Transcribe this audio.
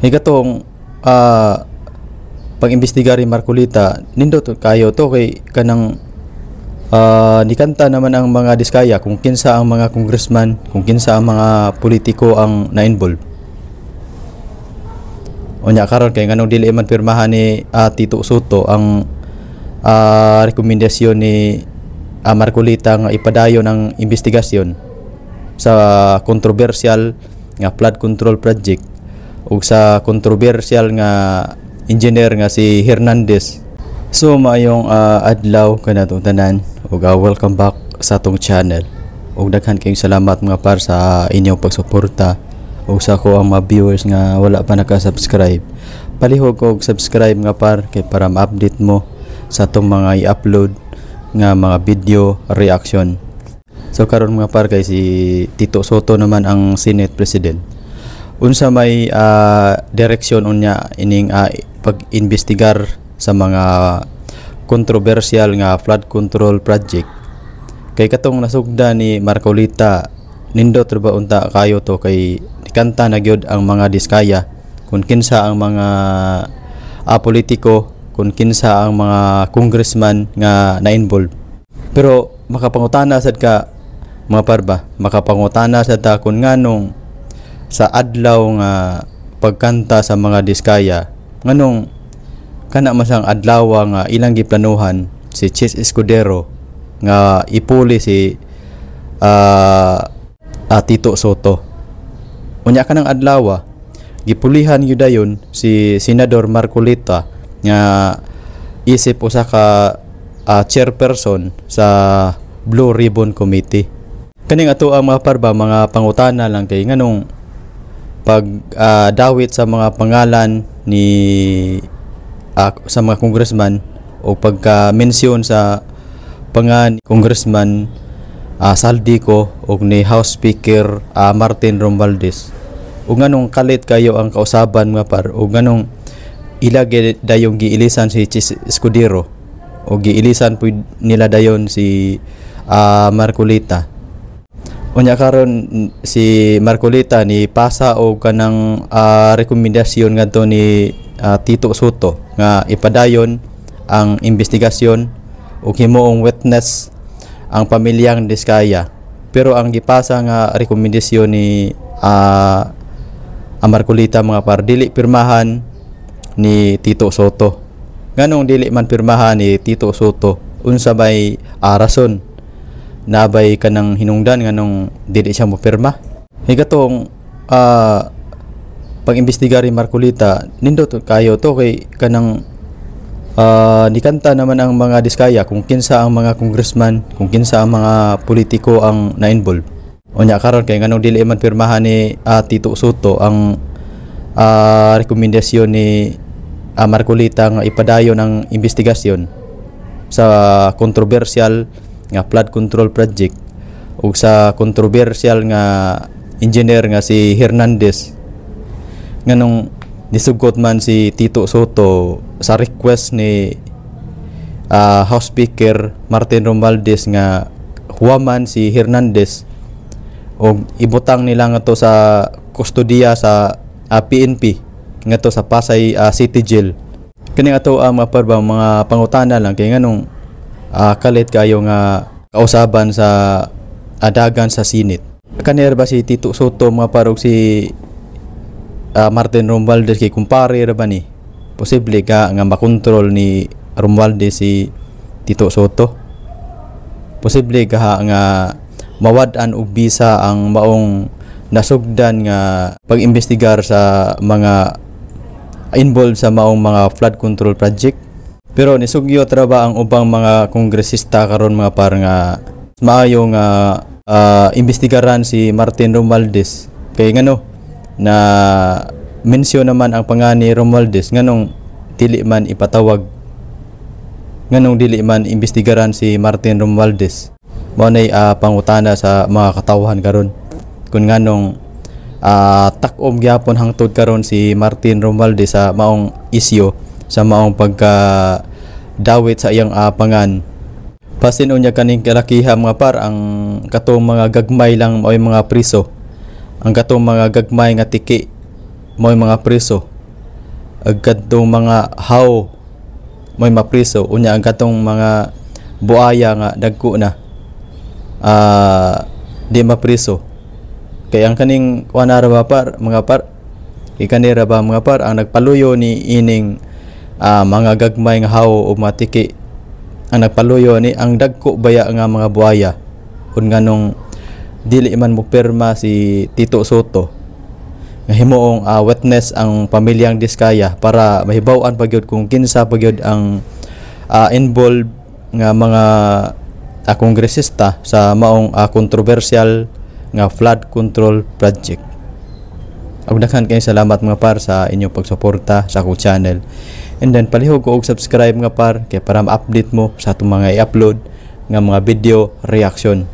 Katong pag-imbestigar ni Marcolita nindot kayo to kay kanang nikanta naman ang mga diskaya kung kinsa ang mga congressman, kung kinsa ang mga politiko ang na-involve. Unya karon kay nganong dili man pirmahan ni Tito Soto ang rekomendasyon ni Marcolita nga ipadayon ang investigasyon sa kontrobersyal nga flood control project ug sa kontrobersyal nga engineer nga si Hernandez. So maayong adlaw kanatong tanan ug welcome back sa atong channel. Ug daghan kayong salamat mga par sa inyong pagsuporta ug sa ko ang mga viewers nga wala pa naka-subscribe. Palihog og subscribe nga par kay para ma-update mo sa atong mga i-upload nga mga video reaction. So karon mga par kay si Tito Soto naman ang Senate President. Unsa may direksyon unya ining pag-imbestigar sa mga kontrobersyal nga flood control project. Kay katong nasugda ni Marcolita nindot ra ba unta kayo to kay nikanta na gyud ang mga diskaya kung kinsa ang mga politiko, kung kinsa ang mga congressman nga na-involve. Pero makapangutana sad ka mga parba, makapangutana sad ta kung nganong sa adlaw nga pagkanta sa mga diskaya nganong kana masang adlaw nga ilang giplanuhan si Chis Escudero nga ipuli si Tito Soto. Unya kanang adlaw gipulihan gyud dayon si Senador Marcolita nga isip usa ka chairperson sa Blue Ribbon Committee. Kaning ato ang mga parba mga pangutana lang kay nganong pag dawit sa mga pangalan ni sa mga congressman o pagka-mention sa pangan Congressman Saldico o ni House Speaker Martin Romualdez o nganong kalit kayo ang kausaban mga par o nganong ilagay dayong giilisan si Chis Escudero o giilisan po nila dayon si Marcolita. Unya karon si Marcolita ni pasa og kanang rekomendasyon ngadto ni Tito Soto nga ipadayon ang investigasyon ug himuong witness ang pamilyang Diskaya. Pero ang gipasa nga rekomendasyon ni Marcolita mga par dili pirmahan ni Tito Soto. Nganong dili man pirmahan ni Tito Soto? Unsa bay rason? Nabay kanang hinungdan nganong dili siya mo pirma. Katong pag-imbestigar ni Marcolita nindot kayo to kay kanang nikanta naman ang mga diskaya kung kinsa ang mga congressman, kung kinsa ang mga politiko ang na-involve. Unya karon kay nganong dili man pirmahan ni Tito Soto ang rekomendasyon ni Marcolita nga ipadayon ang investigasyon sa kontrobersyal nga flood control project ug sa kontrobersyal nga engineer nga si Hernandez. Nganong nisugot man si Tito Soto sa request ni House Speaker Martin Romualdez nga huwaman si Hernandez o ibutang nila nga to sa kustodiya sa PNP nga to sa Pasay City Jail. Kani ato ang mga pangutana lang kay nganong kalit kayo nga kausaban sa adagan sa Senate. Kanir ba si Tito Soto mga parog si Martin Romualdez kay kumpare ra ba ni? Posible ka nga makontrol ni Romualdez si Tito Soto? Posible ka nga mawad-an og bisa ang maong nasugdan nga pag-imbestigar sa mga involved sa maong mga flood control project? Pero nisugyo ra ba ang ubang mga kongresista karon mga par nga maayo nga imbestigaran si Martin Romualdez kay ngano na mensyon naman ang pangani Romualdez nganong dili man ipatawag, nganong dili man imbestigaran si Martin Romualdez. Mao nay pangutana sa mga katawhan karon kun nganong takom gyapon hangtod karon si Martin Romualdez sa maong isyu sa maong pagka dawit sa iyang pangan. Pasin unya kaning kalakiha mga par ang katong mga gagmay lang mao'y mga priso. Ang katong mga gagmay nga tiki mao'y mga priso. ag kadtong mga how may mapriso unya ang katong mga buaya nga dagko na di mapriso. Kaya ang kaning wanara ba par mga par ikanira ba mga par ang nagpaluyo ni ining mga gagmay nga how o matiki ang nagpaluyo ni ang dagko baya nga mga buaya kun nganong dili man mo pirma si Tito Soto nga himuong witness ang pamilyang Diskaya para mahibaw-an pagyud kung kinsa pagyud ang involved nga mga kongresista sa maong controversial nga flood control project. Daghan kay salamat mga par sa inyong pagsuporta sa akong channel. And then palihog ko og subscribe nga par kay para ma-update mo sa atong mga i-upload nga mga video reaction.